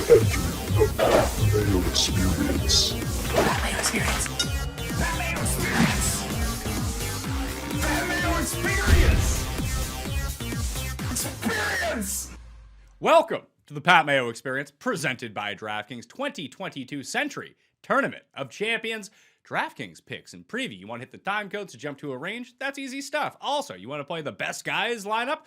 Mayo Experience. Mayo Experience. Mayo Experience. Mayo Experience. Experience. Welcome to the Pat Mayo Experience, presented by DraftKings 2022 Century Tournament of Champions. DraftKings picks and preview. You want to hit the time codes to jump to a range? That's easy stuff. Also, you want to play the best guys lineup?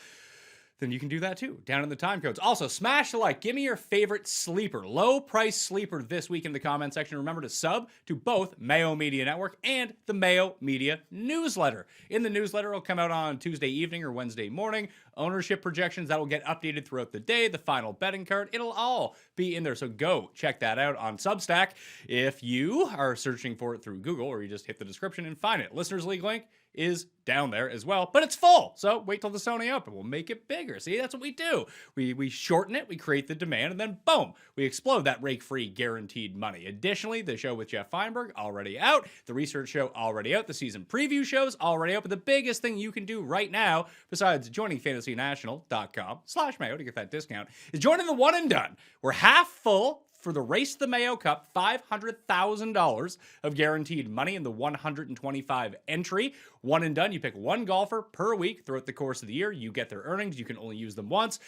Then you can do that too, down in the time codes. Also, smash the like. Give me your favorite sleeper, low price sleeper this week in the comment section. Remember to sub to both Mayo Media Network and the Mayo Media newsletter. In the newsletter, it'll come out on Tuesday evening or Wednesday morning. Ownership projections that will get updated throughout the day. The final betting card, it'll all be in there. So go check that out on Substack. If you are searching for it through Google, or you just hit the description and find it. Listeners League link is down there as well, but it's full. So wait till the Sony Open. We'll make it bigger. See, that's what we do. We shorten it, we create the demand, and then boom, we explode that rake-free guaranteed money. Additionally, the show with Jeff Feinberg already out. The research show already out. The season preview shows already out. But the biggest thing you can do right now, besides joining fantasynational.com/Mayo to get that discount, is joining the one and done. We're half full for the Race to the Mayo Cup, $500,000 of guaranteed money in the 125 entry. One and done. You pick one golfer per week throughout the course of the year. You get their earnings. You can only use them once.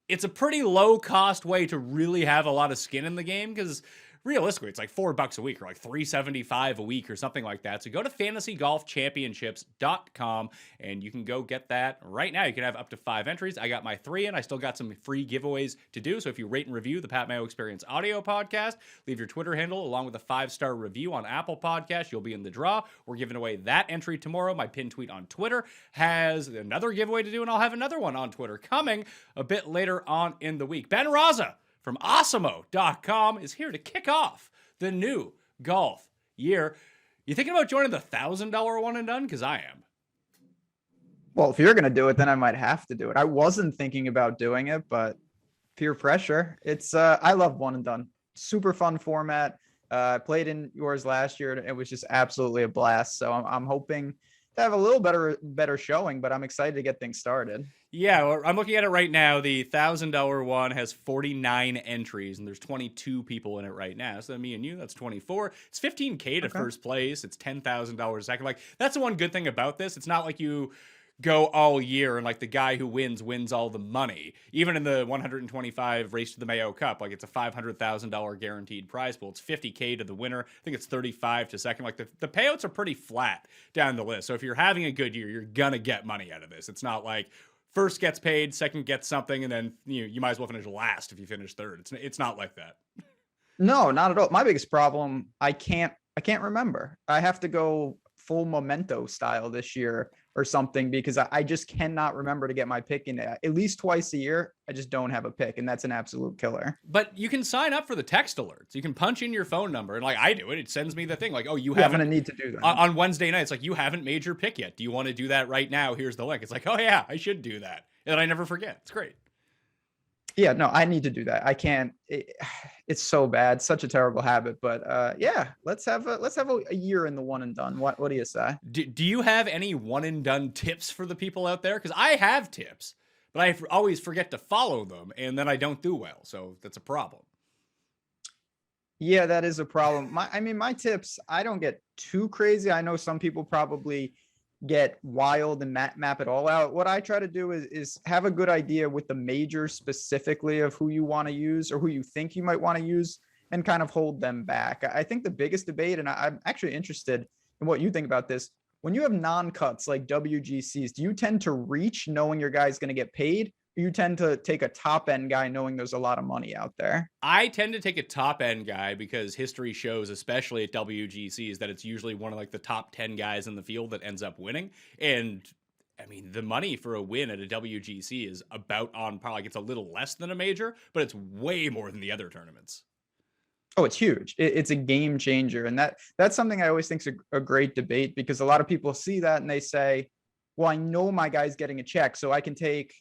It's a pretty low cost way to really have a lot of skin in the game, because realistically, it's like $4 a week or like $375 a week or something like that. So go to fantasygolfchampionships.com and you can go get that right now. You can have up to 5 entries. I got my 3 in. I still got some free giveaways to do. So if you rate and review the Pat Mayo Experience audio podcast, leave your Twitter handle along with a 5-star review on Apple Podcasts, you'll be in the draw. We're giving away that entry tomorrow. My pinned tweet on Twitter has another giveaway to do, and I'll have another one on Twitter coming a bit later on in the week. Ben Rasa from Awesemo.com is here to kick off the new golf year. You thinking about joining the $1,000 one and done? Because I am. Well, if you're going to do it, then I might have to do it. I wasn't thinking about doing it, but peer pressure. It's I love one and done. Super fun format. I played in yours last year, and it was just absolutely a blast. So I'm hoping to have a little better showing, but I'm excited to get things started. Yeah, well, I'm looking at it right now. The $1,000 one has 49 entries, and there's 22 people in it right now. So me and you, that's 24. It's $15K to first place. It's $10,000 second. Like, that's the one good thing about this. It's not like you go all year and like the guy who wins all the money. Even in the 125 Race to the Mayo Cup, like it's a $500,000 guaranteed prize pool. It's $50K to the winner. I think it's 35 to second. Like the payouts are pretty flat down the list. So if you're having a good year, you're gonna get money out of this. It's not like first gets paid, second gets something, and then you might as well finish last if you finish third. It's not like that. No, not at all. My biggest problem, I can't remember. I have to go full Memento style this year or something, because I just cannot remember to get my pick in at least twice a year. I just don't have a pick, and that's an absolute killer. But you can sign up for the text alerts. You can punch in your phone number, and like I do it, it sends me the thing like, oh, you haven't. I'm gonna need to do that on Wednesday night. It's like, you haven't made your pick yet. Do you want to do that right now? Here's the link. It's like, oh yeah, I should do that, and I never forget. It's great. Yeah, no, I need to do that. I can't. It's so bad, such a terrible habit. But yeah, let's have a year in the one and done. What do you say? Do you have any one and done tips for the people out there? Because I have tips, but I always forget to follow them, and then I don't do well. So that's a problem. Yeah, that is a problem. My tips, I don't get too crazy. I know some people probably get wild and map it all out. What I try to do is have a good idea with the majors specifically of who you want to use or who you think you might want to use, and kind of hold them back. I think the biggest debate, and I'm actually interested in what you think about this, when you have non-cuts like WGCs, do you tend to reach knowing your guy's going to get paid? Or you tend to take a top end guy knowing there's a lot of money out there? I tend to take a top end guy because history shows, especially at WGCs, that it's usually one of like the top 10 guys in the field that ends up winning. And I mean, the money for a win at a WGC is about on par. Like, it's a little less than a major, but it's way more than the other tournaments. Oh, it's huge. It's a game changer. And that's something I always think is a great debate, because a lot of people see that and they say, well, I know my guy's getting a check, so I can take,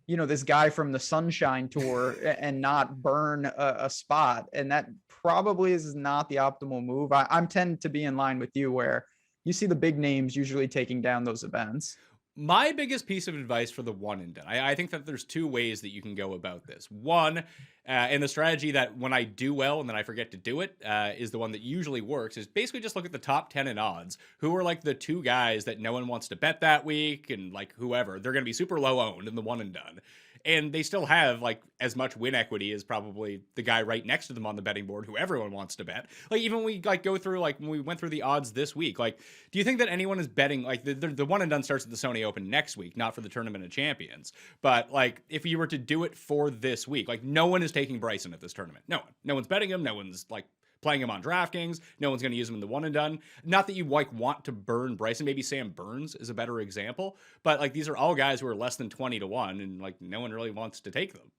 this guy from the Sunshine Tour and not burn a spot. And that probably is not the optimal move. I'm tend to be in line with you, where you see the big names usually taking down those events. My biggest piece of advice for the one and done, I think that there's two ways that you can go about this. One, and the strategy that when I do well and then I forget to do it, is the one that usually works, is basically just look at the top 10 in odds. Who are like the two guys that no one wants to bet that week, and like whoever, they're going to be super low owned in the one and done. And they still have like as much win equity as probably the guy right next to them on the betting board who everyone wants to bet. Like even when we like go through, like when we went through the odds this week, like do you think that anyone is betting, like the one and done starts at the Sony Open next week, not for the Tournament of Champions, but like if you were to do it for this week, like no one is taking Bryson at this tournament. No one's betting him. No one's like playing him on DraftKings. No one's going to use him in the one and done. Not that you like want to burn Bryson. Maybe Sam Burns is a better example, but like these are all guys who are less than 20 to 1, and like no one really wants to take them.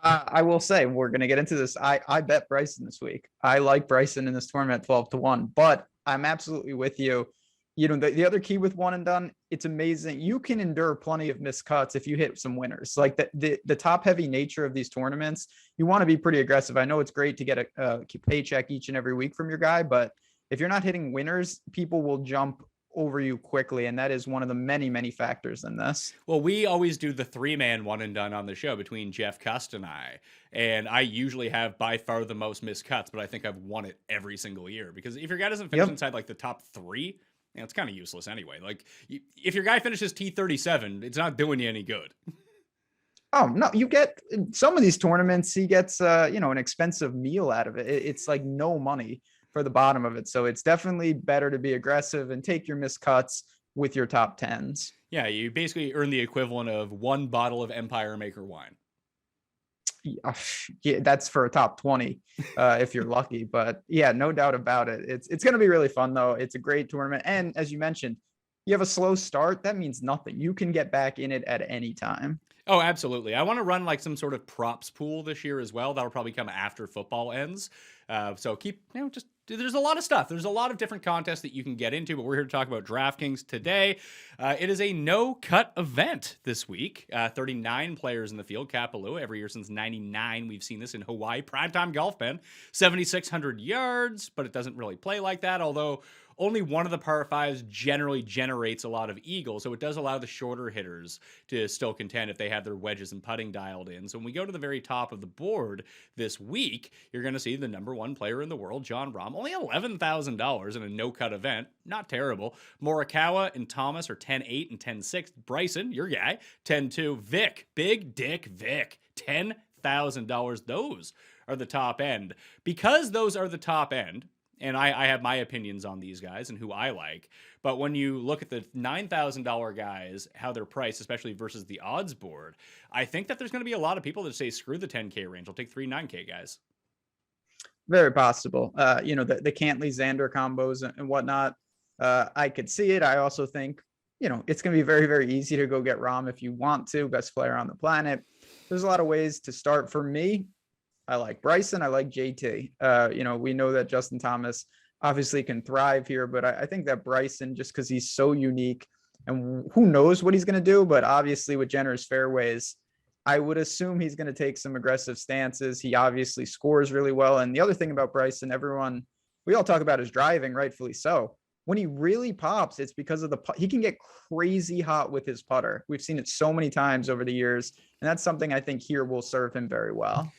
I will say we're going to get into this. I bet Bryson this week. I like Bryson in this tournament 12 to 1, but I'm absolutely with you. You know, the other key with one and done, it's amazing. You can endure plenty of missed cuts if you hit some winners. Like the top heavy nature of these tournaments, you want to be pretty aggressive. I know it's great to get a paycheck each and every week from your guy, but if you're not hitting winners, people will jump over you quickly. And that is one of the many, many factors in this. Well, we always do the 3-man one and done on the show between Jeff Cust and I usually have by far the most missed cuts, but I think I've won it every single year because if your guy doesn't finish inside like the top 3, it's kind of useless anyway. Like if your guy finishes T37, it's not doing you any good. Oh no, you get some of these tournaments, he gets an expensive meal out of it. It's like no money for the bottom of it. So it's definitely better to be aggressive and take your missed cuts with your top 10s. Yeah, you basically earn the equivalent of 1 bottle of Empire Maker wine. Yeah, that's for a top 20 if you're lucky, but yeah, no doubt about it. It's going to be really fun though. It's a great tournament, and as you mentioned, you have a slow start, that means nothing. You can get back in it at any time. Oh, absolutely. I want to run like some sort of props pool this year as well. That'll probably come after football ends. So keep, there's a lot of stuff. There's a lot of different contests that you can get into, but we're here to talk about DraftKings today. It is a no-cut event this week. 39 players in the field, Kapalua. Every year since 99, we've seen this in Hawaii. Primetime golf, Ben. 7,600 yards, but it doesn't really play like that, although only one of the par 5s generally generates a lot of eagles, so it does allow the shorter hitters to still contend if they have their wedges and putting dialed in. So when we go to the very top of the board this week, you're going to see the number 1 player in the world, Jon Rahm, only $11,000 in a no-cut event. Not terrible. Morikawa and Thomas are 10-8 and 10-6. Bryson, your guy, 10-2. Vic, Big Dick Vic, $10,000. Those are the top end. Because those are the top end, and I have my opinions on these guys and who I like. But when you look at the $9,000 guys, how they're priced, especially versus the odds board, I think that there's going to be a lot of people that say, screw the 10K range. I'll take 3 9K guys. Very possible. The Cantley Xander combos and whatnot. I could see it. I also think, it's going to be very, very easy to go get Rahm if you want to. Best player on the planet. There's a lot of ways to start. For me, I like Bryson. I like JT. We know that Justin Thomas obviously can thrive here, but I think that Bryson, just because he's so unique and who knows what he's going to do, but obviously with generous fairways, I would assume he's going to take some aggressive stances. He obviously scores really well. And the other thing about Bryson, we all talk about his driving, rightfully so. When he really pops, it's because of he can get crazy hot with his putter. We've seen it so many times over the years, and that's something I think here will serve him very well.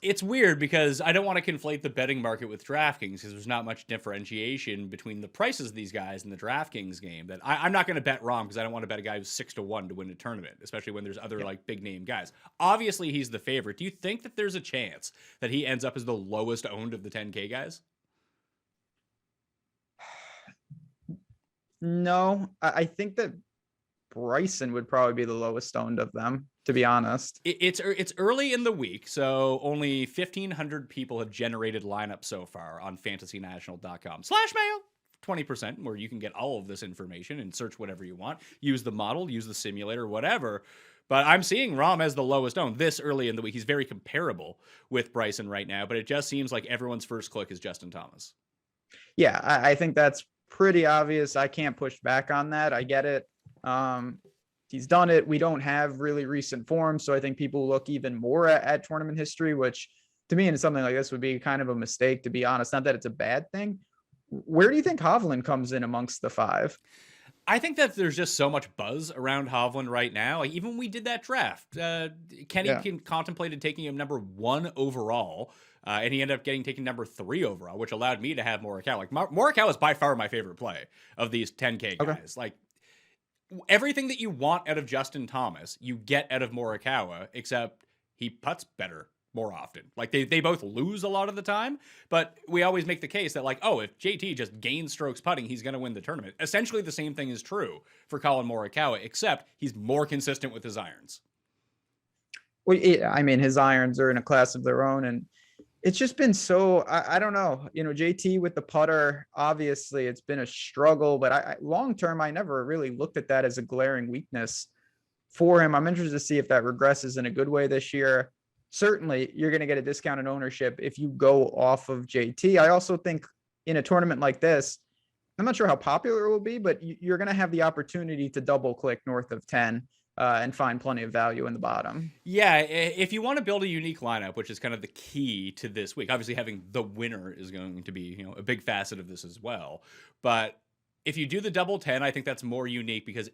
It's weird because I don't want to conflate the betting market with DraftKings because there's not much differentiation between the prices of these guys and the DraftKings game. That I'm not going to bet Rahm because I don't want to bet a guy who's 6 to 1 to win a tournament, especially when there's other like big name guys. Obviously, he's the favorite. Do you think that there's a chance that he ends up as the lowest owned of the 10K guys? No, I think that Bryson would probably be the lowest owned of them, to be honest. It's early in the week, so only 1,500 people have generated lineups so far on fantasynational.com/mail. 20%, where you can get all of this information and search whatever you want. Use the model, use the simulator, whatever. But I'm seeing Rahm as the lowest owned this early in the week. He's very comparable with Bryson right now, but it just seems like everyone's first click is Justin Thomas. Yeah, I think that's pretty obvious. I can't push back on that. I get it. He's done it. We don't have really recent form, so I think people look even more at tournament history, which to me in something like this would be kind of a mistake, to be honest. Not that it's a bad thing. Where do you think Hovland comes in amongst the 5? I think that there's just so much buzz around Hovland right now. Like, even when we did that draft, Kenny contemplated taking him number 1 overall, and he ended up getting taken number 3 overall, which allowed me to have Morikawa. Like, Morikawa is by far my favorite play of these 10K guys. Like, everything that you want out of Justin Thomas, you get out of Morikawa, except he putts better more often. Like, they both lose a lot of the time, but we always make the case that, like, oh, if JT just gains strokes putting, he's going to win the tournament. Essentially the same thing is true for Colin Morikawa, except he's more consistent with his irons. Well, I mean, his irons are in a class of their own, and it's just been so, I don't know, JT with the putter, obviously it's been a struggle, but long-term, I never really looked at that as a glaring weakness for him. I'm interested to see if that regresses in a good way this year. Certainly you're going to get a discounted ownership if you go off of JT. I also think in a tournament like this, I'm not sure how popular it will be, but you're going to have the opportunity to double click north of 10 and find plenty of value in the bottom. Yeah, if you want to build a unique lineup, which is kind of the key to this week, obviously having the winner is going to be, a big facet of this as well. But if you do the double 10, I think that's more unique because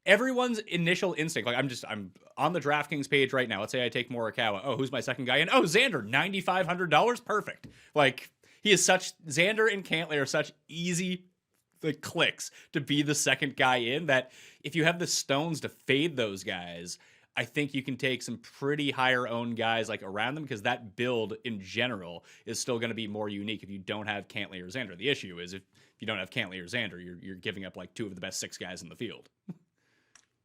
everyone's initial instinct, like I'm on the DraftKings page right now. Let's say I take Morikawa. Oh, who's my second guy in? Oh, Xander, $9,500. Perfect. Like, Xander and Cantlay are such easy clicks to be the second guy in that if you have the stones to fade those guys, I think you can take some pretty higher owned guys like around them, because that build in general is still going to be more unique if you don't have Cantlay or Xander. The issue is if you don't have Cantlay or Xander, you're giving up like 2 of the best 6 guys in the field.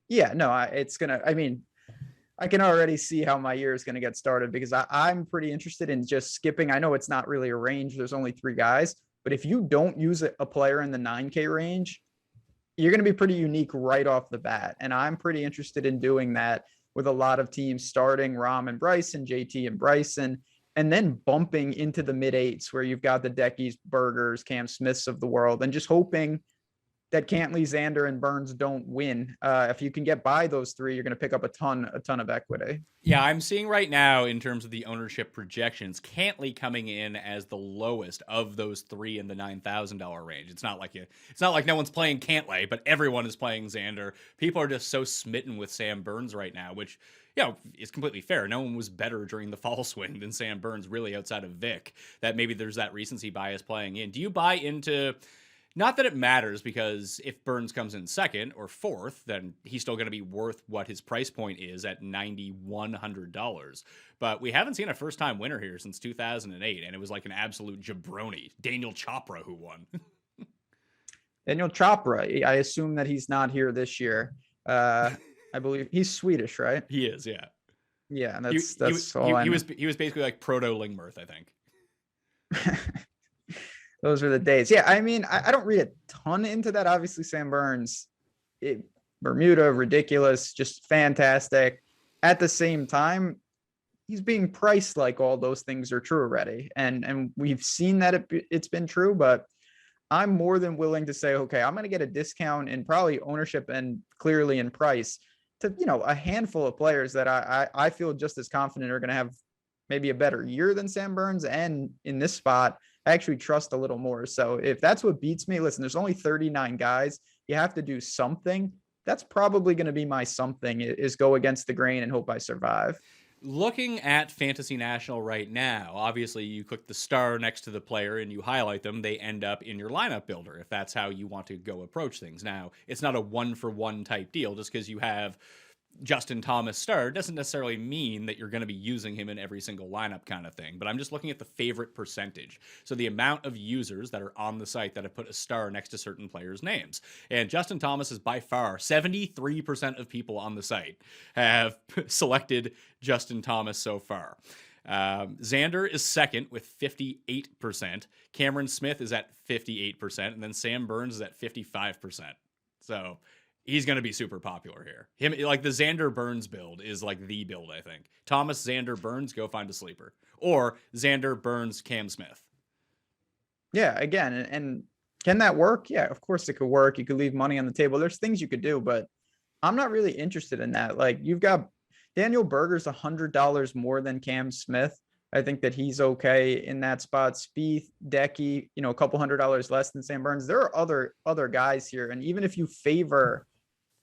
Yeah, no, I can already see how my year is going to get started, because I'm pretty interested in just skipping. I know it's not really a range. There's only 3 guys, but if you don't use a player in the 9K range, you're going to be pretty unique right off the bat. And I'm pretty interested in doing that with a lot of teams, starting Rahm and Bryson, JT and Bryson, and then bumping into the mid 8s where you've got the Deckies, Bergers, Cam Smiths of the world, and just hoping that Cantlay, Xander, and Burns don't win. If you can get by those 3, you're going to pick up a ton of equity. Yeah, I'm seeing right now in terms of the ownership projections, Cantlay coming in as the lowest of those 3 in the $9,000 range. It's not like no one's playing Cantlay, but everyone is playing Xander. People are just so smitten with Sam Burns right now, which is completely fair. No one was better during the fall swing than Sam Burns, really, outside of Vic. That maybe there's that recency bias playing in. Do you buy into? Not that it matters, because if Burns comes in 2nd or 4th, then he's still going to be worth what his price point is at $9,100. But we haven't seen a first-time winner here since 2008, and it was like an absolute jabroni. Daniel Chopra who won. Daniel Chopra, I assume that he's not here this year. I believe he's Swedish, right? He is, yeah. Yeah, and that's all I know. He was basically like proto-Lingmirth, I think. Those are the days. Yeah, I mean, I don't read a ton into that. Obviously, Sam Burns, Bermuda, ridiculous, just fantastic. At the same time, he's being priced like all those things are true already. And we've seen that it's been true, but I'm more than willing to say, okay, I'm going to get a discount in probably ownership and clearly in price to, a handful of players that I feel just as confident are going to have maybe a better year than Sam Burns. And in this spot, I actually trust a little more. So if that's what beats me, listen, there's only 39 guys. You have to do something. That's probably going to be my something, is go against the grain and hope I survive. Looking at Fantasy National right now, obviously you click the star next to the player and you highlight them. They end up in your lineup builder, if that's how you want to go approach things. Now, it's not a 1-for-1 type deal. Just because you have Justin Thomas star doesn't necessarily mean that you're going to be using him in every single lineup kind of thing, but I'm just looking at the favorite percentage. So the amount of users that are on the site that have put a star next to certain players' names. And Justin Thomas is by far 73% of people on the site have selected Justin Thomas so far. Xander is 2nd with 58%. Cameron Smith is at 58%, and then Sam Burns is at 55%. So he's going to be super popular here. Like the Xander Burns build is like the build, I think. Thomas, Xander, Burns, go find a sleeper. Or Xander, Burns, Cam Smith. Yeah, again, and can that work? Yeah, of course it could work. You could leave money on the table. There's things you could do, but I'm not really interested in that. Like, you've got Daniel Berger's $100 more than Cam Smith. I think that he's okay in that spot. Spieth, Decky, a couple $100 less than Sam Burns. There are other guys here, and even if you favor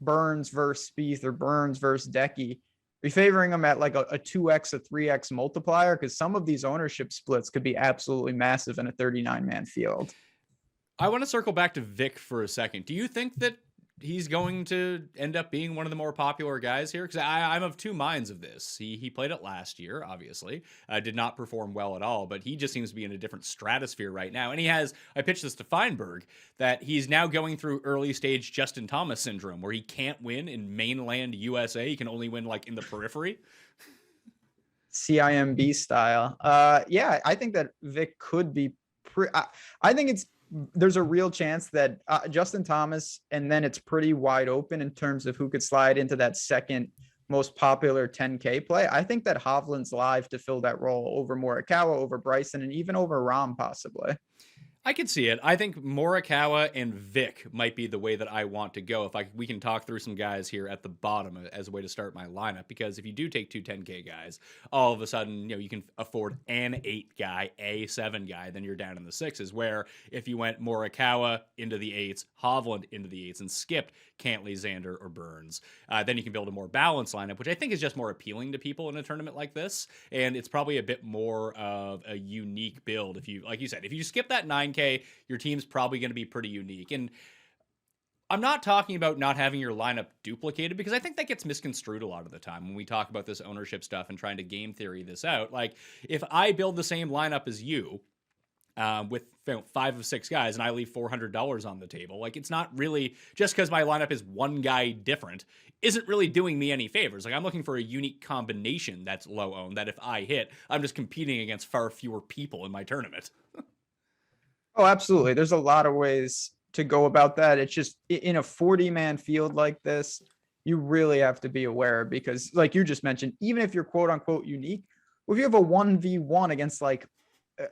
Burns versus Spieth or Burns versus Decky, be favoring them at like a 2x, a 3x multiplier, because some of these ownership splits could be absolutely massive in a 39-man field. I want to circle back to Vic for a second. Do you think that he's going to end up being one of the more popular guys here? Because I'm of two minds of this. He played it last year, obviously. Did not perform well at all, but he just seems to be in a different stratosphere right now. And I pitched this to Feinberg, that he's now going through early stage Justin Thomas syndrome, where he can't win in mainland USA. He can only win like in the periphery. CIMB style. Yeah, I think that Vic could be I think there's a real chance that Justin Thomas, and then it's pretty wide open in terms of who could slide into that second most popular 10K play. I think that Hovland's live to fill that role over Morikawa, over Bryson, and even over Rahm possibly. I could see it. I think Morikawa and Vic might be the way that I want to go. We can talk through some guys here at the bottom as a way to start my lineup, because if you do take two 10K guys, all of a sudden, you can afford an 8 guy, a 7 guy, then you're down in the 6s, where if you went Morikawa into the 8s, Hovland into the 8s, and skipped Cantlay, Xander, or Burns, then you can build a more balanced lineup, which I think is just more appealing to people in a tournament like this. And it's probably a bit more of a unique build. If you, like you said, if you skip that 9K, your team's probably going to be pretty unique. And I'm not talking about not having your lineup duplicated, because I think that gets misconstrued a lot of the time when we talk about this ownership stuff and trying to game theory this out. Like, if I build the same lineup as you, with 5 of 6 guys, and I leave $400 on the table, like, it's not really, just because my lineup is one guy different isn't really doing me any favors. Like, I'm looking for a unique combination that's low owned, that if I hit, I'm just competing against far fewer people in my tournament. Oh, absolutely. There's a lot of ways to go about that. It's just in a 40-man field like this, you really have to be aware, because like you just mentioned, even if you're quote unquote unique, well, if you have a 1v1 against like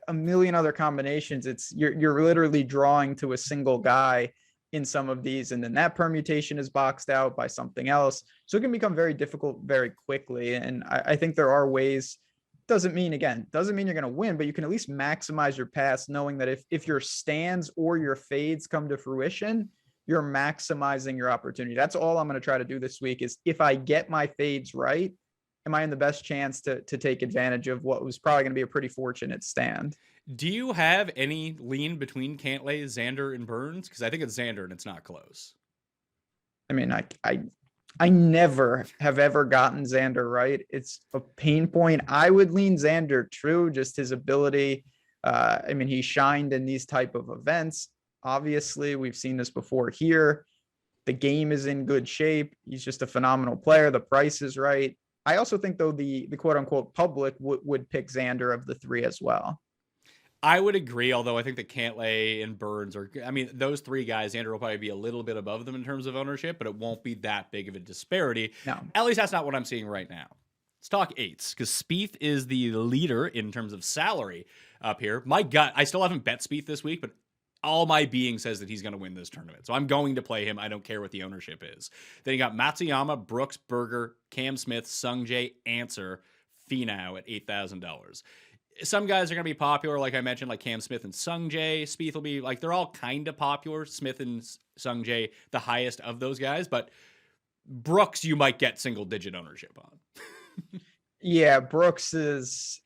a million other combinations, you're literally drawing to a single guy in some of these, and then that permutation is boxed out by something else. So it can become very difficult very quickly. And I think there are ways. Doesn't mean you're going to win, but you can at least maximize your pass, knowing that if your stands or your fades come to fruition, you're maximizing your opportunity. That's all I'm going to try to do this week, is if I get my fades right, am I in the best chance to take advantage of what was probably going to be a pretty fortunate stand? Do you have any lean between Cantlay, Xander, and Burns? Because I think it's Xander and it's not close. I mean, I never have ever gotten Xander right. It's a pain point. I would lean Xander true, just his ability. I mean, he shined in these type of events. Obviously, we've seen this before here. The game is in good shape. He's just a phenomenal player. The price is right. I also think, though, the quote unquote public would pick Xander of the 3 as well. I would agree, although I think that Cantlay and Burns those 3 guys, Xander will probably be a little bit above them in terms of ownership, but it won't be that big of a disparity. No. At least that's not what I'm seeing right now. Let's talk 8s, because Spieth is the leader in terms of salary up here. My gut, I still haven't bet Spieth this week, but all my being says that he's going to win this tournament. So I'm going to play him. I don't care what the ownership is. Then you got Matsuyama, Brooks, Berger, Cam Smith, Sungjae, Answer, Finau at $8,000. Some guys are going to be popular, like I mentioned, like Cam Smith and Sungjae. Spieth will be like, they're all kind of popular. Smith and Sungjae, the highest of those guys, but Brooks, you might get single digit ownership on. Yeah, Brooks is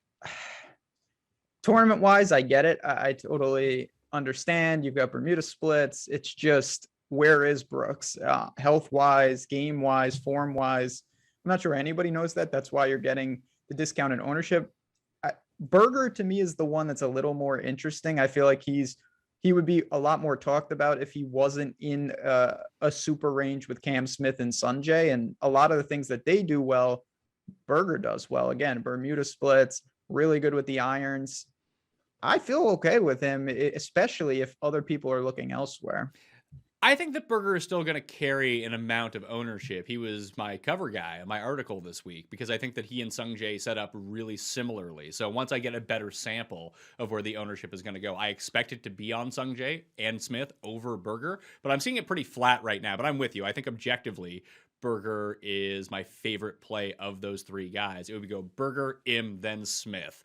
tournament wise. I get it. I totally understand. You've got Bermuda splits. It's just, where is Brooks health wise, game wise, form wise? I'm not sure anybody knows that. That's why you're getting the discounted ownership. Berger to me is the one that's a little more interesting. I feel like he would be a lot more talked about if he wasn't in a super range with Cam Smith and Sungjae, and a lot of the things that they do well, Berger does well. Again, Bermuda splits, really good with the irons. I feel okay with him, especially if other people are looking elsewhere. I think that Berger is still going to carry an amount of ownership. He was my cover guy on my article this week, because I think that he and Sungjae set up really similarly. So once I get a better sample of where the ownership is going to go, I expect it to be on Sungjae and Smith over Berger, but I'm seeing it pretty flat right now. But I'm with you. I think objectively, Berger is my favorite play of those 3 guys. It would go Berger, Im, then Smith.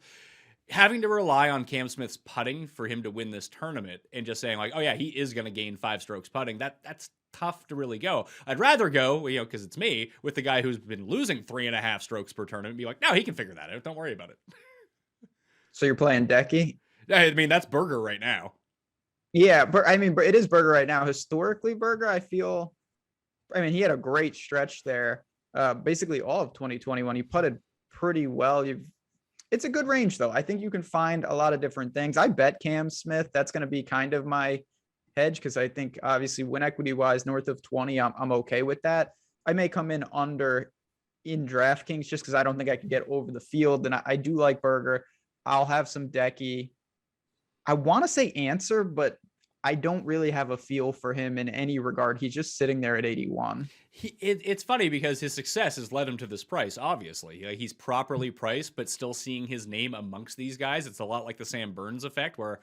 having to rely on Cam Smith's putting for him to win this tournament and just saying like, oh yeah, he is going to gain 5 strokes putting. That's tough to really go. I'd rather go, because it's me, with the guy who's been losing 3.5 strokes per tournament and be like, no, he can figure that out. Don't worry about it. So you're playing Decky? I mean, that's Berger right now. Yeah, but I mean, it is Berger right now. Historically, Berger, I mean, he had a great stretch there. Basically all of 2021, he putted pretty well. It's a good range though. I think you can find a lot of different things. I bet Cam Smith. That's going to be kind of my hedge because I think obviously win equity wise north of 20, I'm okay with that. I may come in under in DraftKings just because I don't think I can get over the field. And I do like Berger. I'll have some Decky. I want to say Answer, but I don't really have a feel for him in any regard. He's just sitting there at 81. It's funny because his success has led him to this price, obviously. He's properly priced, but still seeing his name amongst these guys. It's a lot like the Sam Burns effect where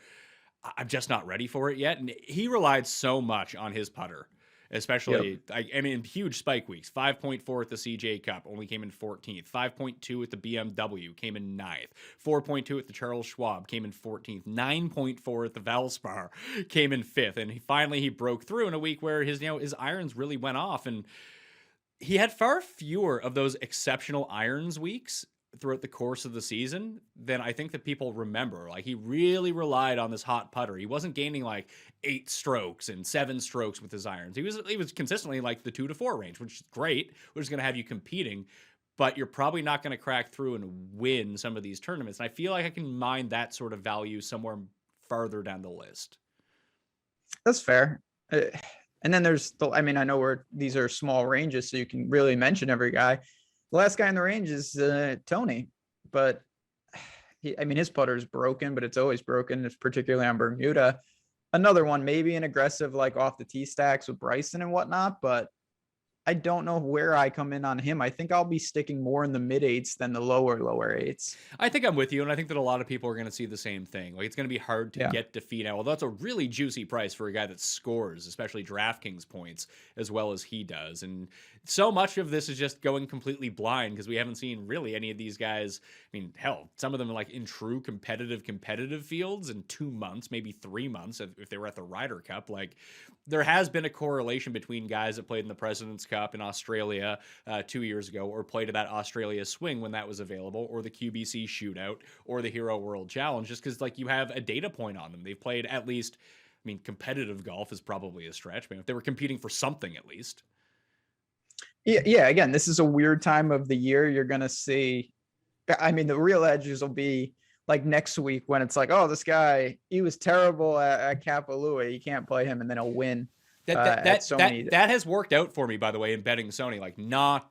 I'm just not ready for it yet. And he relied so much on his putter, especially, I mean, huge spike weeks. 5.4 at the CJ Cup, only came in 14th. 5.2 at the BMW, came in 9th. 4.2 at the Charles Schwab, came in 14th. 9.4 at the Valspar, came in 5th. And he broke through in a week where his irons really went off. And he had far fewer of those exceptional irons weeks throughout the course of the season than I think that people remember. Like, he really relied on this hot putter. He wasn't gaining like 8 strokes and 7 strokes with his irons. He was consistently like the 2 to 4 range, which is great, which is going to have you competing, but you're probably not going to crack through and win some of these tournaments. And I feel like I can mine that sort of value somewhere farther down the list. That's fair. And then there's I mean, I know these are small ranges, so you can really mention every guy. The last guy in the range is Tony, but his putter is broken, but it's always broken. It's particularly on Bermuda. Another one, maybe an aggressive, like off the tee stacks with Bryson and whatnot, but I don't know where I come in on him. I think I'll be sticking more in the mid 8s than the lower 8s. I think I'm with you, and I think that a lot of people are going to see the same thing. Like, it's going to be hard to get defeat now, although that's a really juicy price for a guy that scores, especially DraftKings points, as well as he does. And so much of this is just going completely blind because we haven't seen really any of these guys. I mean, hell, some of them are like in true competitive fields in 2 months, maybe 3 months if they were at the Ryder Cup. Like, there has been a correlation between guys that played in the President's Cup in Australia 2 years ago, or played at that Australia Swing when that was available, or the QBC Shootout, or the Hero World Challenge, just because like you have a data point on them. They've played at least, I mean, competitive golf is probably a stretch, but if they were competing for something at least. Yeah. Again, this is a weird time of the year. You're going to see, I mean, the real edges will be like next week when it's like, oh, this guy, he was terrible at Kapalua. You can't play him, and then he'll win. That has worked out for me, by the way, in betting Sony. Like,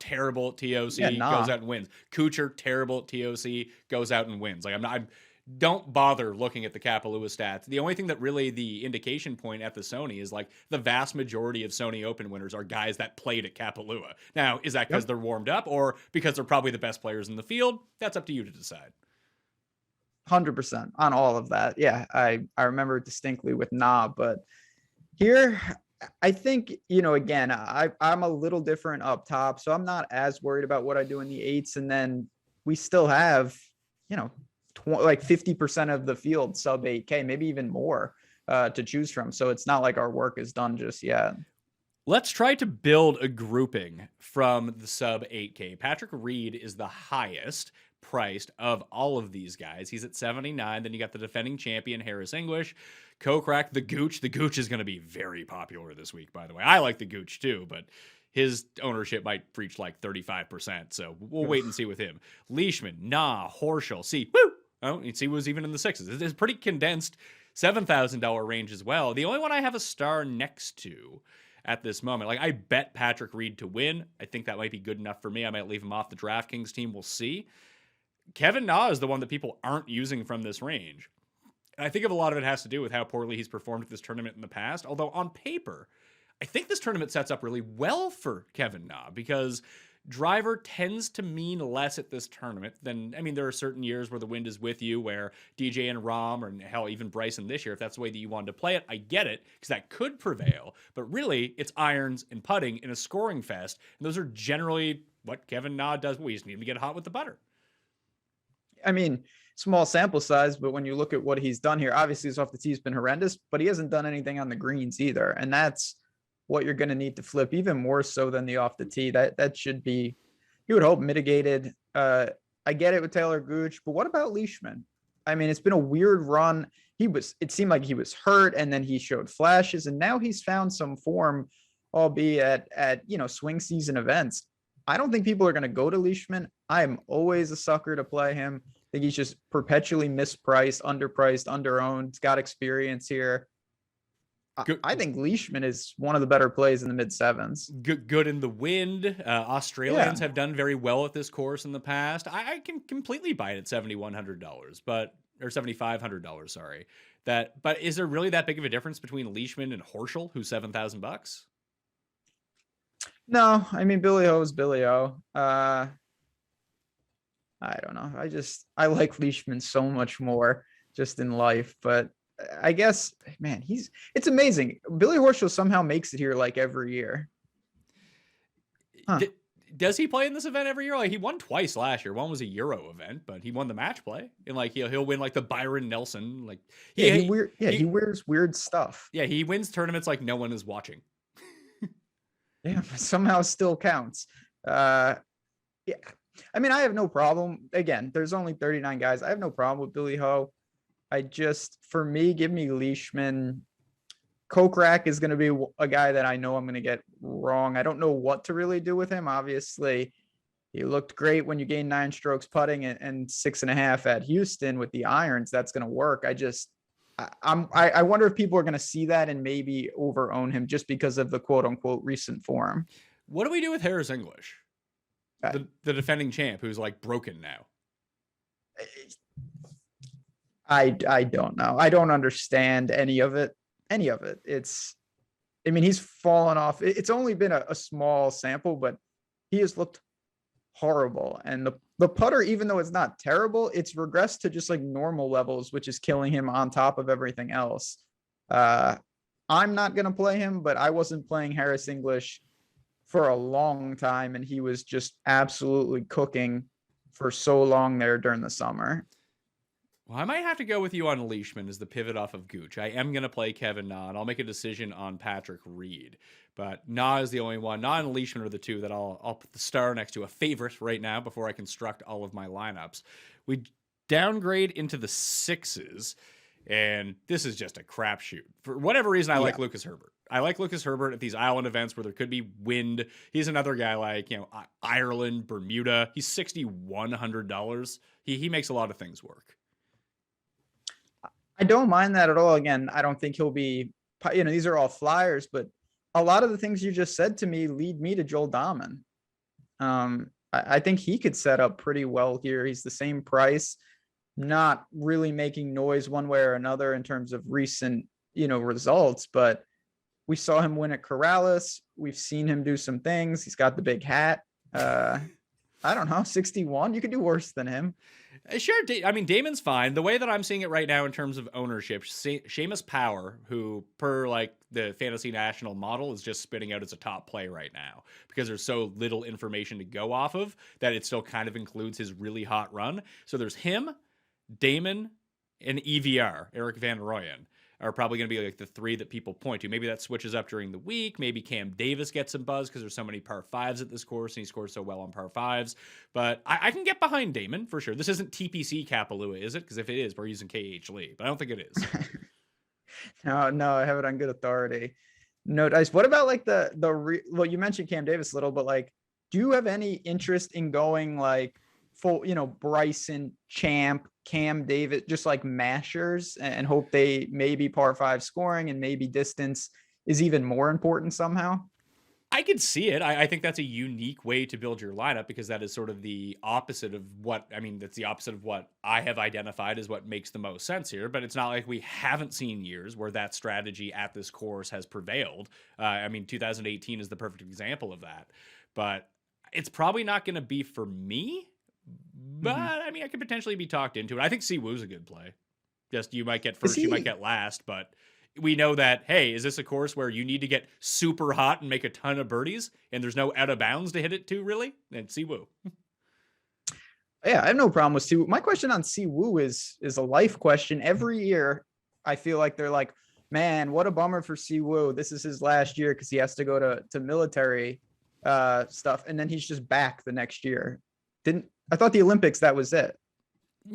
terrible at TOC, goes out and wins. Kuchar, terrible at TOC, goes out and wins. Like, don't bother looking at the Kapalua stats. The only thing that really the indication point at the Sony is like the vast majority of Sony Open winners are guys that played at Kapalua. Now, is that because they're warmed up or because they're probably the best players in the field? That's up to you to decide. 100% on all of that. Yeah, I remember distinctly with but here I think, again, I'm a little different up top, so I'm not as worried about what I do in the 8s. And then we still have, like 50% of the field sub 8K, maybe even more to choose from. So it's not like our work is done just yet. Let's try to build a grouping from the sub 8K. Patrick Reed is the highest priced of all of these guys. He's at 79. Then you got the defending champion, Harris English. Kokrak, the Gooch. The Gooch is going to be very popular this week, by the way. I like the Gooch too, but his ownership might reach like 35%. So we'll wait and see with him. Leishman, Horschel. See, woo! Oh, you see, was even in the 6s. It's pretty condensed $7,000 range as well. The only one I have a star next to at this moment, like I bet Patrick Reed to win. I think that might be good enough for me. I might leave him off the DraftKings team. We'll see. Kevin Na is the one that people aren't using from this range. And I think a lot of it has to do with how poorly he's performed at this tournament in the past. Although on paper, I think this tournament sets up really well for Kevin Na because driver tends to mean less at this tournament than, I mean, there are certain years where the wind is with you, where DJ and Rahm, or hell, even Bryson this year, if that's the way that you wanted to play it, I get it, because that could prevail. But really, it's irons and putting in a scoring fest. And those are generally what Kevin Na does. We just need him to get hot with the putter. I mean, small sample size, but when you look at what he's done here, obviously his off the tee's been horrendous, but he hasn't done anything on the greens either. And that's what you're going to need to flip, even more so than the off the tee. That should be, you would hope, mitigated. I get it with Taylor Gooch, but what about Leishman? I mean, it's been a weird run. It seemed like he was hurt, and then he showed flashes, and now he's found some form, albeit at swing season events. I don't think people are going to go to Leishman. I am always a sucker to play him. I think he's just perpetually mispriced, underpriced, underowned. He's got experience here. I think Leishman is one of the better plays in the mid sevens. Good in the wind. Australians have done very well at this course in the past. I can completely buy it at $7,100, or $7,500. Sorry. But is there really that big of a difference between Leishman and Horschel, who's $7,000? No, I mean, Billy O is Billy O. I don't know. I like Leishman so much more just in life, but I guess, man, it's amazing. Billy Horschel somehow makes it here like every year. Huh. Does he play in this event every year? Like, he won twice last year. One was a Euro event, but he won the match play, and like he'll win like the Byron Nelson. Like he wears weird stuff. Yeah, he wins tournaments like no one is watching. Yeah, somehow still counts. Yeah. I mean, I have no problem. Again, there's only 39 guys. I have no problem with Billy Ho. For me, give me Leishman. Kokrak is going to be a guy that I know I'm going to get wrong. I don't know what to really do with him. Obviously, he looked great when you gained 9 strokes putting and 6.5 at Houston with the irons. That's going to work. I wonder if people are going to see that and maybe over-own him just because of the quote-unquote recent form. What do we do with Harris English? The defending champ who's like broken now. I don't know. I don't understand any of it. He's fallen off. It's only been a small sample, but he has looked horrible. And the putter, even though it's not terrible, it's regressed to just like normal levels, which is killing him on top of everything else. I'm not going to play him, but I wasn't playing Harris English for a long time, and he was just absolutely cooking for so long there during the summer. Well, I might have to go with you on Leishman as the pivot off of Gooch. I am going to play Kevin Na, and I'll make a decision on Patrick Reed. But Na is the only one. Na and Leishman are the two that I'll put the star next to a favorite right now before I construct all of my lineups. We downgrade into the 6s, and this is just a crapshoot. For whatever reason, I like Lucas Herbert. I like Lucas Herbert at these island events where there could be wind. He's another guy like, Ireland, Bermuda. He's $6,100. He makes a lot of things work. I don't mind that at all. Again, I don't think he'll be, these are all flyers, but a lot of the things you just said to me lead me to Joel Dahman. I think he could set up pretty well here. He's the same price, not really making noise one way or another in terms of recent, results, but we saw him win at Corrales. We've seen him do some things. He's got the big hat. I don't know, 61. You could do worse than him. Sure. Damon's fine. The way that I'm seeing it right now in terms of ownership, Seamus Power, who per like the Fantasy National model is just spitting out as a top play right now because there's so little information to go off of that it still kind of includes his really hot run. So there's him, Damon, and EVR, Eric Van Rooyen, are probably going to be like the 3 that people point to. Maybe that switches up during the week. Maybe Cam Davis gets some buzz because there's so many par 5s at this course and he scores so well on par 5s. But I can get behind Damon for sure. This isn't TPC Kapalua, is it? Because if it is, we're using KH Lee, but I don't think it is. No, I have it on good authority. No dice. What about like well, you mentioned Cam Davis a little, but like, do you have any interest in going like full, Bryson, Champ, Cam Davis, just like mashers and hope they maybe par 5 scoring and maybe distance is even more important somehow? I could see it. I think that's a unique way to build your lineup because that is sort of the opposite of that's the opposite of what I have identified as what makes the most sense here. But it's not like we haven't seen years where that strategy at this course has prevailed. 2018 is the perfect example of that. But it's probably not going to be for me. But I could potentially be talked into it. I think Siwoo's a good play. Just you might get first, you might get last, but we know that, hey, is this a course where you need to get super hot and make a ton of birdies and there's no out of bounds to hit it to really? And Siwoo. Yeah, I have no problem with Siwoo. My question on Siwoo is a life question. Every year, I feel like they're like, man, what a bummer for Siwoo. This is his last year because he has to go to military stuff, and then he's just back the next year. Didn't I thought the Olympics that was it?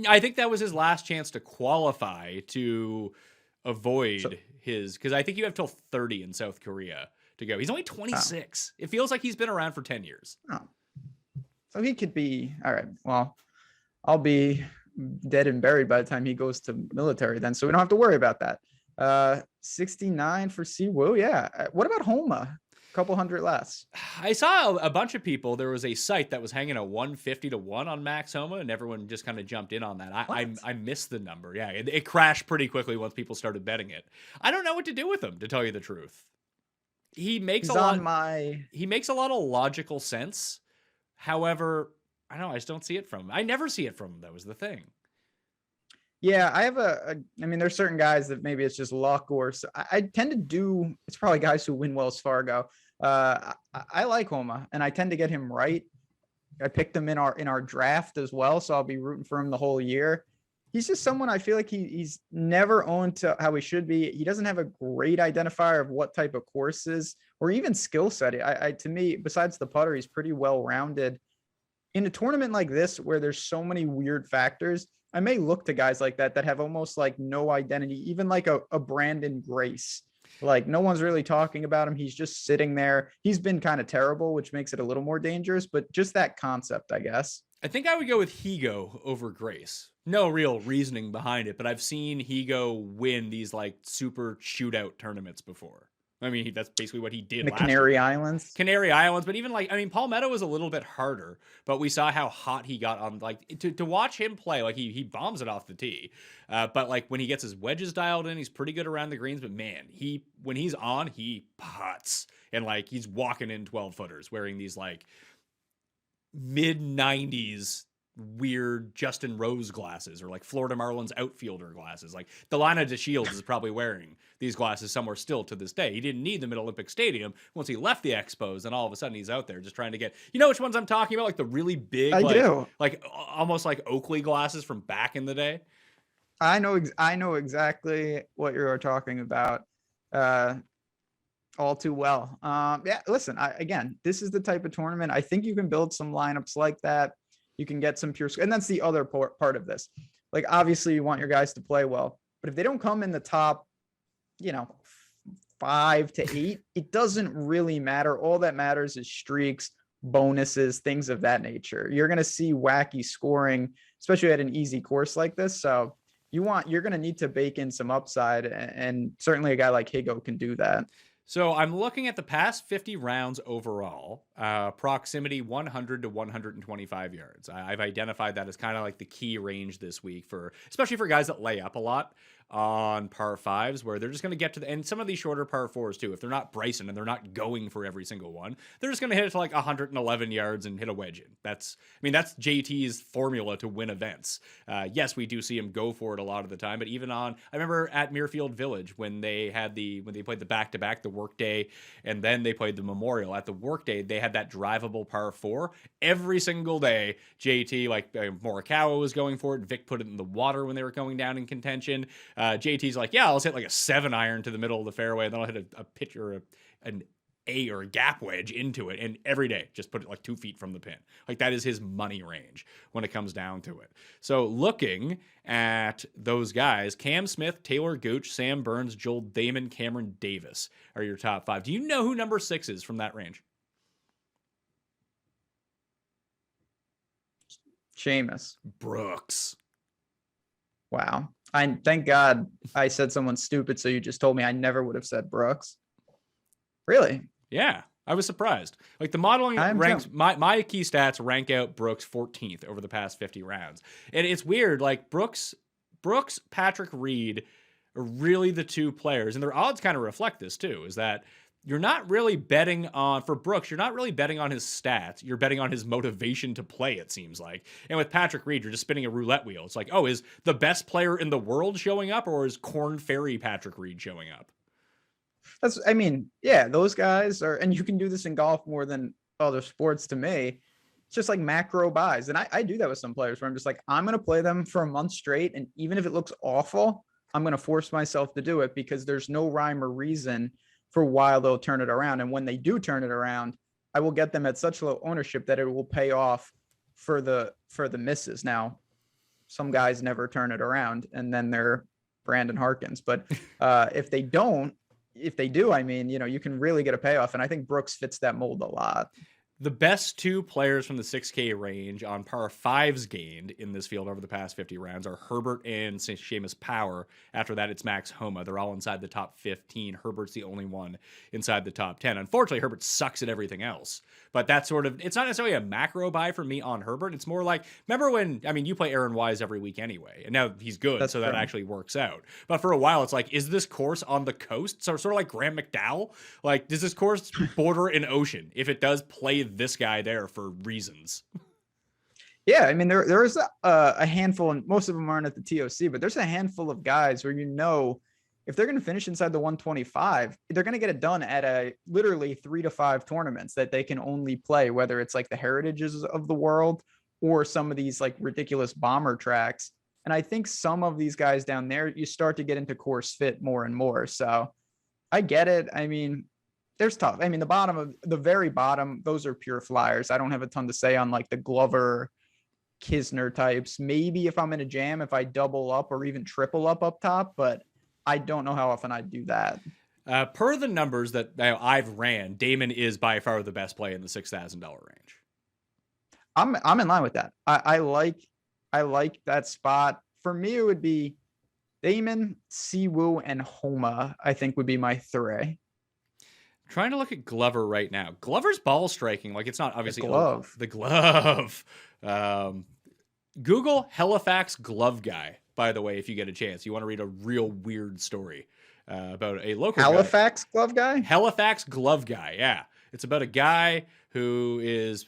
I think that was his last chance to qualify to So, avoid his, because I think you have till 30 in South Korea to go. He's only 26. It feels like he's been around for 10 years. oh, so he could be all right. Well, I'll be dead and buried by the time he goes to military then, so we don't have to worry about that. 69 for Siwoo. Yeah. What about Homa? A couple hundred less. I saw a bunch of people. There was a site that was hanging a 150 to 1 on Max Homa, and everyone just kind of jumped in on that. I missed the number. Yeah, it crashed pretty quickly once people started betting it. I don't know what to do with him, to tell you the truth. He makes he makes a lot of logical sense. However, I don't know, I just don't see it from him. I never see it from him. That was the thing. Yeah, I have I mean, there's certain guys that maybe it's just luck or I tend to do, it's probably guys who win Wells Fargo. I like Homa and I tend to get him right. I picked him in our draft as well, so I'll be rooting for him the whole year. He's just someone I feel like he's never owned to how he should be. He doesn't have a great identifier of what type of courses or even skill set. To me, besides the putter, he's pretty well rounded. In a tournament like this, where there's so many weird factors, I may look to guys like that have almost like no identity, even like a Brandon Grace. Like no one's really talking about him. He's just sitting there. He's been kind of terrible, which makes it a little more dangerous, but just that concept, I guess. I think I would go with Higo over Grace. No real reasoning behind it, but I've seen Higo win these like super shootout tournaments before. I mean, that's basically what he did. The Canary Islands. Canary Islands, but even like, I mean, Palmetto was a little bit harder, but we saw how hot he got on, like, to watch him play, like, he bombs it off the tee. But, like, when he gets his wedges dialed in, he's pretty good around the greens, but, man, when he's on, he putts. And, like, he's walking in 12-footers wearing these, like, mid-90s weird Justin Rose glasses or like Florida Marlins outfielder glasses. Like Delana DeShields is probably wearing these glasses somewhere still to this day. He didn't need them at Olympic Stadium. Once he left the Expos, and all of a sudden he's out there just trying to get, you know which ones I'm talking about? Like the really big, like almost like Oakley glasses from back in the day. I know exactly what you're talking about. All too well. Yeah, listen, again, this is the type of tournament. I think you can build some lineups like that. You can get some pure, and that's the other part of this. Like, obviously you want your guys to play well, but if they don't come in the top, 5 to 8, it doesn't really matter. All that matters is streaks, bonuses, things of that nature. You're going to see wacky scoring, especially at an easy course like this. So you're going to need to bake in some upside, and certainly a guy like Higo can do that. So I'm looking at the past 50 rounds overall, proximity 100 to 125 yards. I've identified that as kind of like the key range this week especially for guys that lay up a lot on par 5s, where they're just going to get to and some of these shorter par 4s too. If they're not Bryson and they're not going for every single one, they're just going to hit it to like 111 yards and hit a wedge in. That's JT's formula to win events. Yes, we do see him go for it a lot of the time, but even I remember at Muirfield Village when they played the back-to-back, the Workday, and then they played the Memorial. At the Workday, they had that drivable par 4 every single day. JT, like Morikawa was going for it. Vic put it in the water when they were going down in contention. JT's like, yeah, I'll hit like a 7-iron to the middle of the fairway, and then I'll hit a pitch or an A or a gap wedge into it, and every day just put it like 2 feet from the pin. Like that is his money range when it comes down to it. So looking at those guys, Cam Smith, Taylor Gooch, Sam Burns, Joel Damon, Cameron Davis are your top 5. Do you know who number 6 is from that range? Seamus. Brooks. Wow. Thank God I said someone stupid, so you just told me I never would have said Brooks. Really? Yeah, I was surprised. Like the modeling ranks, my key stats rank out Brooks 14th over the past 50 rounds. And it's weird, like Brooks, Patrick Reed are really the two players, and their odds kind of reflect this too, is that you're not really betting for Brooks, you're not really betting on his stats. You're betting on his motivation to play, it seems like. And with Patrick Reed, you're just spinning a roulette wheel. It's like, oh, is the best player in the world showing up, or is Korn Ferry Patrick Reed showing up? Yeah, those guys are, and you can do this in golf more than other sports to me. just like macro buys. And I do that with some players where I'm just like, I'm going to play them for a month straight. And even if it looks awful, I'm going to force myself to do it because there's no rhyme or reason for why they'll turn it around. And when they do turn it around, I will get them at such low ownership that it will pay off for the misses. Now, some guys never turn it around and then they're Brandon Harkins. But if they do, I mean, you can really get a payoff. And I think Brooks fits that mold a lot. The best two players from the 6K range on par fives gained in this field over the past 50 rounds are Herbert and Seamus Power. After that, it's Max Homa. They're all inside the top 15. Herbert's the only one inside the top 10. Unfortunately, Herbert sucks at everything else. But that's it's not necessarily a macro buy for me on Herbert. It's more like, remember when, you play Aaron Wise every week anyway, and now he's good, that's so true. That actually works out. But for a while, it's like, is this course on the coast? So sort of like Graham McDowell? Like, does this course border an ocean? If it does, play this guy there for reasons. Yeah, I mean, there is a handful, and most of them aren't at the TOC, but there's a handful of guys where if they're going to finish inside the 125, they're going to get it done at literally 3 to 5 tournaments that they can only play, whether it's like the Heritages of the world or some of these like ridiculous bomber tracks. And I think some of these guys down there, you start to get into course fit more and more. So I get it. I mean, there's tough. I mean, the very bottom, those are pure flyers. I don't have a ton to say on like the Glover, Kisner types. Maybe if I'm in a jam, if I double up or even triple up top, but I don't know how often I do that. Per the numbers that I've ran, Damon is by far the best play in the $6,000 range. I'm in line with that. I like that spot. For me, it would be Damon, Siwoo, and Homa, I think would be my three. Trying to look at Glover right now. Glover's ball striking, like it's not obviously the glove. Google Halifax glove guy, by the way, if you get a chance. You want to read a real weird story about a local Halifax glove guy? Halifax glove guy, yeah. It's about a guy who is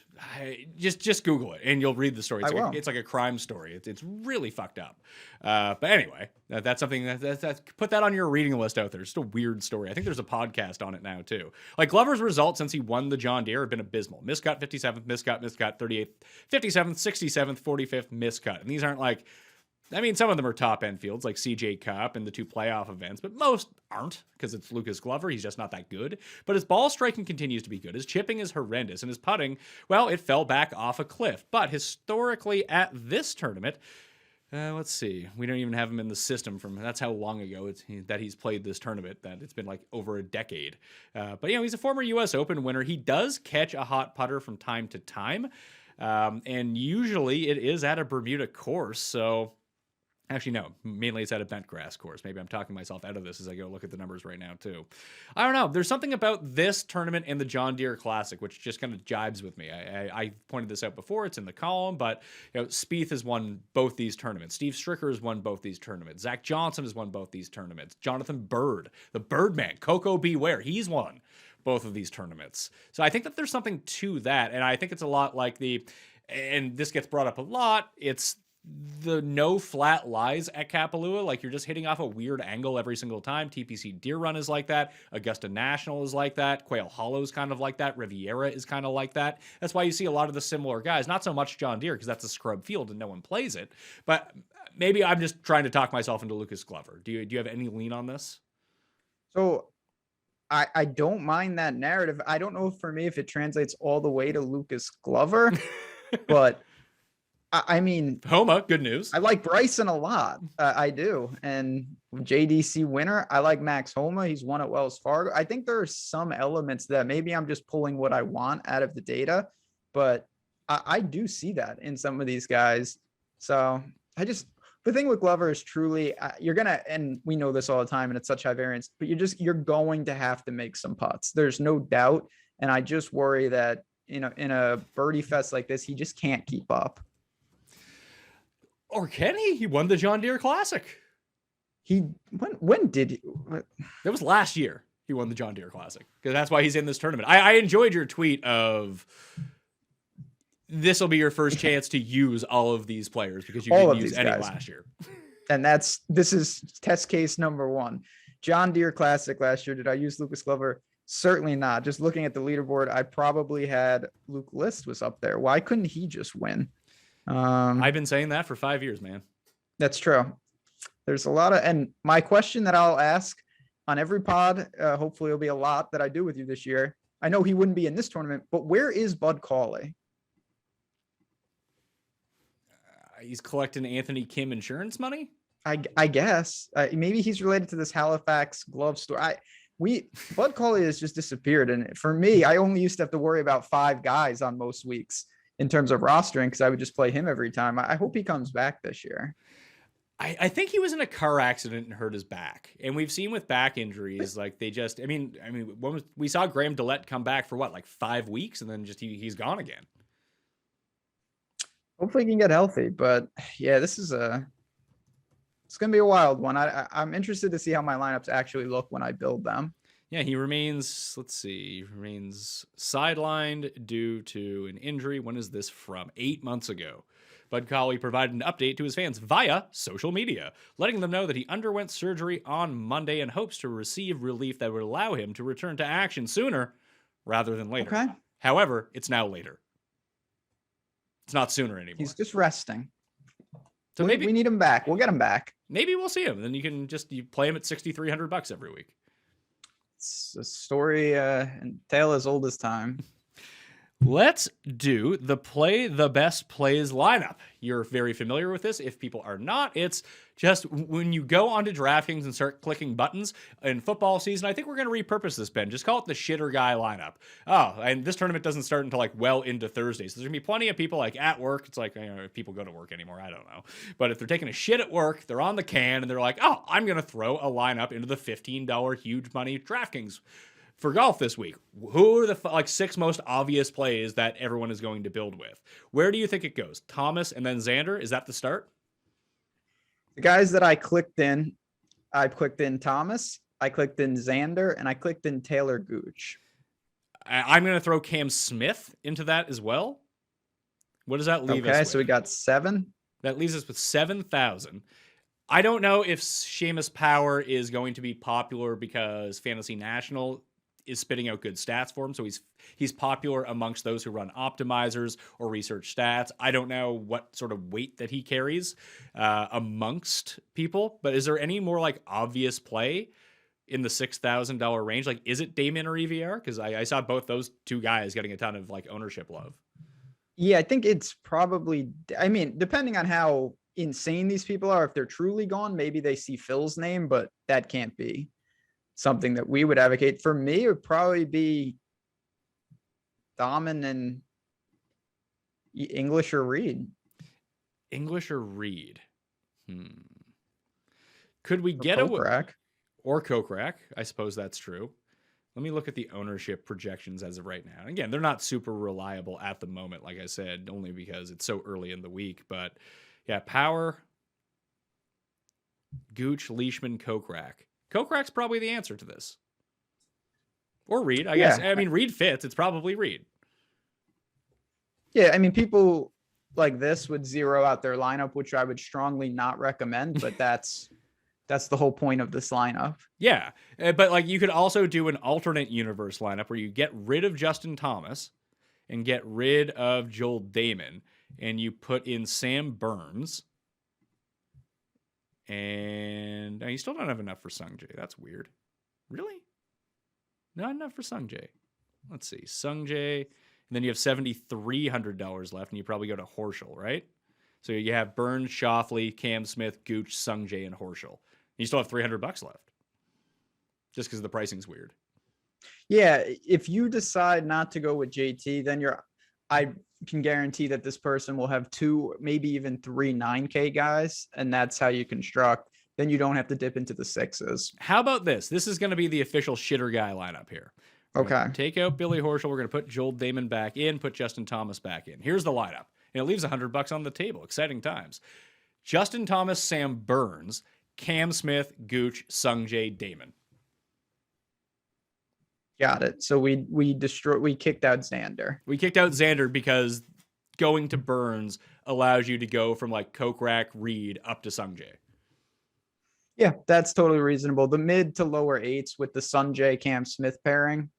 just Google it and you'll read the story. It's like a crime story. It's really fucked up. But anyway, that's something that put that on your reading list out there. It's just a weird story. I think there's a podcast on it now too. Like Glover's results since he won the John Deere have been abysmal. Miscut 57th, miscut 38th, 57th, 67th, 45th, miscut. And these aren't like, some of them are top-end fields like CJ Cup and the 2 playoff events, but most aren't because it's Lucas Glover. He's just not that good. But his ball striking continues to be good. His chipping is horrendous, and his putting, well, it fell back off a cliff. But historically at this tournament, let's see. We don't even have him in the system that's how long ago that he's played this tournament, that it's been like over a decade. But, he's a former U.S. Open winner. He does catch a hot putter from time to time, and usually it is at a Bermuda course, so... Actually, no, mainly it's at a bent grass course. Maybe I'm talking myself out of this as I go look at the numbers right now, too. I don't know. There's something about this tournament and the John Deere Classic, which just kind of jibes with me. I pointed this out before. It's in the column, but Spieth has won both these tournaments. Steve Stricker has won both these tournaments. Zach Johnson has won both these tournaments. Jonathan Bird, the Birdman, Coco Beware, he's won both of these tournaments. So I think that there's something to that, and I think it's a lot like and this gets brought up a lot, it's the no flat lies at Kapalua. Like you're just hitting off a weird angle every single time. TPC Deer Run is like that. Augusta National is like that. Quail Hollow is kind of like that. Riviera is kind of like that. That's why you see a lot of the similar guys. Not so much John Deere because that's a scrub field and no one plays it. But maybe I'm just trying to talk myself into Lucas Glover. Do you have any lean on this? So I don't mind that narrative. I don't know for me if it translates all the way to Lucas Glover, but I mean, Homa, good news. I like Bryson a lot. I do. And JDC winner, I like Max Homa. He's won at Wells Fargo. I think there are some elements that maybe I'm just pulling what I want out of the data, but I do see that in some of these guys. So the thing with Glover is truly you're going to, and we know this all the time and it's such high variance, but you're going to have to make some putts. There's no doubt. And I just worry that, in a birdie fest like this, he just can't keep up. Or can he? He won the John Deere Classic. When did he? That was last year. He won the John Deere Classic because that's why he's in this tournament. I enjoyed your tweet of this will be your first chance to use all of these players because you didn't use any last year. And this is test case number 1. John Deere Classic last year. Did I use Lucas Glover? Certainly not. Just looking at the leaderboard, I probably had Luke List was up there. Why couldn't he just win? I've been saying that for 5 years, man. That's true. There's a lot of, and my question that I'll ask on every pod, hopefully it'll be a lot that I do with you this year. I know he wouldn't be in this tournament, but where is Bud Cauley? He's collecting Anthony Kim insurance money. I guess maybe he's related to this Halifax glove store. Bud Cauley has just disappeared. And for me, I only used to have to worry about 5 guys on most weeks in terms of rostering because I would just play him every time. I hope he comes back this year. I think he was in a car accident and hurt his back. And we've seen with back injuries, like they just, we saw Graham Dillette come back for like 5 weeks and then just he's gone again. Hopefully he can get healthy. But yeah, it's going to be a wild one. I'm interested to see how my lineups actually look when I build them. Yeah, he remains sidelined due to an injury. When is this from? 8 months ago. Bud Cauley provided an update to his fans via social media, letting them know that he underwent surgery on Monday and hopes to receive relief that would allow him to return to action sooner rather than later. Okay. However, it's now later. It's not sooner anymore. He's just resting. So maybe we need him back. We'll get him back. Maybe we'll see him. Then you play him at $6,300 every week. It's a story and tale as old as time. Let's do the play the best plays lineup. You're very familiar with this. If people are not, it's just when you go onto DraftKings and start clicking buttons in football season. I think we're going to repurpose this, Ben. Just call it the shitter guy lineup. Oh, and this tournament doesn't start until like well into Thursday. So there's going to be plenty of people like at work. It's like, if people go to work anymore, I don't know. But if they're taking a shit at work, they're on the can and they're like, oh, I'm going to throw a lineup into the $15 huge money DraftKings for golf this week. Who are the 6 most obvious plays that everyone is going to build with? Where do you think it goes? Thomas and then Xander? Is that the start? The guys that I clicked in Thomas, I clicked in Xander, and I clicked in Taylor Gooch. I'm going to throw Cam Smith into that as well. What does that leave us with? Okay, so we got 7. That leaves us with 7,000. I don't know if Seamus Power is going to be popular because Fantasy National is spitting out good stats for him. So he's popular amongst those who run optimizers or research stats. I don't know what sort of weight that he carries amongst people, but is there any more obvious play in the $6,000 range? Is it Damon or EVR? Because I saw both those 2 guys getting a ton of ownership love. Yeah, I think it's probably, depending on how insane these people are, if they're truly gone, maybe they see Phil's name, but that can't be something that we would advocate. For me, it would probably be Dahmen and English or Reed. English or Reed? Could we get away? Or Kokrak. I suppose that's true. Let me look at the ownership projections as of right now. Again, they're not super reliable at the moment, like I said, only because it's so early in the week. But yeah, Power, Gooch, Leishman, Kokrak. Kokrak's probably the answer to this. Or Reed, I guess. Reed fits. It's probably Reed. Yeah, people like this would zero out their lineup, which I would strongly not recommend, but that's the whole point of this lineup. Yeah, but you could also do an alternate universe lineup where you get rid of Justin Thomas and get rid of Joel Damon, and you put in Sam Burns. And you still don't have enough for Sung Jae. That's weird. Really? Not enough for Sung Jae. Let's see. Sung Jae. And then you have $7,300 left, and you probably go to Horschel, right? So you have Burns, Shoffley, Cam Smith, Gooch, Sung Jae, and Horschel. You still have $300 left. Just because the pricing's weird. Yeah, if you decide not to go with JT, then I can guarantee that this person will have 2, maybe even 3 9K guys, and that's how you construct. Then you don't have to dip into the 6s. How about this? This is going to be the official shitter guy lineup here. Okay. Take out Billy Horschel. We're going to put Joel Damon back in, put Justin Thomas back in. Here's the lineup. And it leaves $100 on the table. Exciting times. Justin Thomas, Sam Burns, Cam Smith, Gooch, Sung Jae, Damon. Got it. So we kicked out Xander. We kicked out Xander because going to Burns allows you to go from Kokrak, Reed up to Sung Jae. Yeah, that's totally reasonable. The mid to lower 8s with the Sung Jae Cam Smith pairing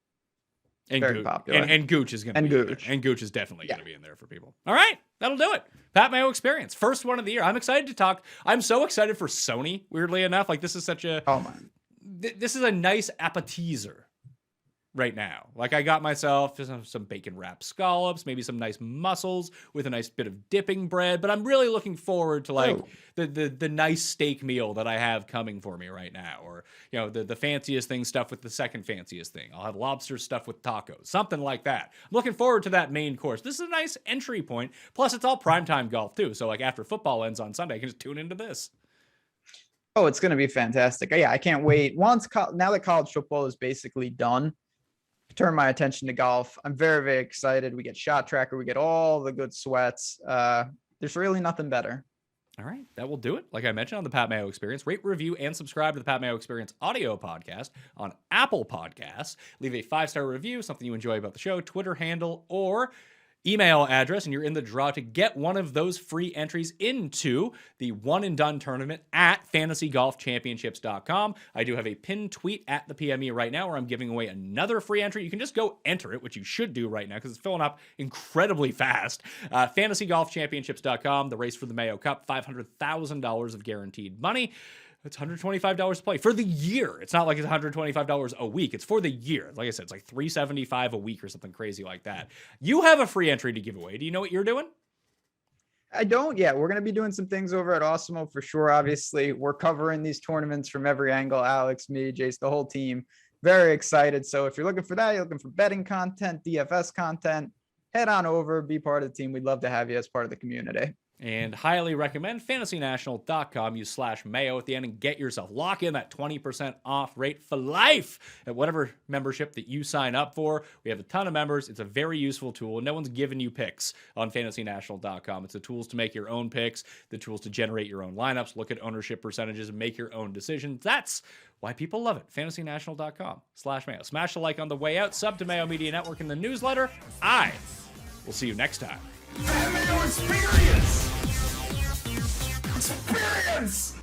And Very popular. And Gooch is going to And be in there. Gooch. And Gooch is definitely going Yeah. to be in there for people. All right, that'll do it. Pat Mayo Experience, first one of the year. I'm excited to talk. I'm so excited for Sony, weirdly enough. Like, this is such a... Oh, man. This is a nice appetizer right now. Like, I got myself some bacon wrapped scallops, maybe some nice mussels with a nice bit of dipping bread, but I'm really looking forward to like the nice steak meal that I have coming for me right now, or the fanciest thing stuff with the second fanciest thing. I'll have lobster stuff with tacos, something like that. I'm looking forward to that main course. This is a nice entry point. Plus, it's all primetime golf too. So like after football ends on Sunday, I can just tune into this. Oh, it's going to be fantastic. Yeah, I can't wait. Now that college football is basically done, turn my attention to golf. I'm very, very excited. We get Shot Tracker. We get all the good sweats. There's really nothing better. All right, that will do it. Like I mentioned on the Pat Mayo Experience, rate, review, and subscribe to the Pat Mayo Experience audio podcast on Apple Podcasts. Leave a 5-star review, something you enjoy about the show, Twitter handle, or email address, and you're in the draw to get one of those free entries into the one and done tournament at fantasygolfchampionships.com. I do have a pinned tweet at the PME right now where I'm giving away another free entry. You can just go enter it, which you should do right now because it's filling up incredibly fast. Fantasygolfchampionships.com, the race for the Mayo Cup, $500,000 of guaranteed money. It's $125 to play for the year. It's not like it's $125 a week. It's for the year. Like I said, it's like $375 a week or something crazy like that. You have a free entry to give away. Do you know what you're doing? I don't yet. We're going to be doing some things over at Awesemo for sure. Obviously, we're covering these tournaments from every angle. Alex, me, Jace, the whole team. Very excited. So if you're looking for that, you're looking for betting content, DFS content, head on over, be part of the team. We'd love to have you as part of the community. And highly recommend fantasynational.com. Use /Mayo at the end and get yourself. Lock in that 20% off rate for life at whatever membership that you sign up for. We have a ton of members. It's a very useful tool. No one's giving you picks on fantasynational.com. It's the tools to make your own picks, the tools to generate your own lineups, look at ownership percentages, and make your own decisions. That's why people love it. fantasynational.com /Mayo. Smash the like on the way out. Sub to Mayo Media Network in the newsletter. I will see you next time. Pat Mayo Experience! Experience!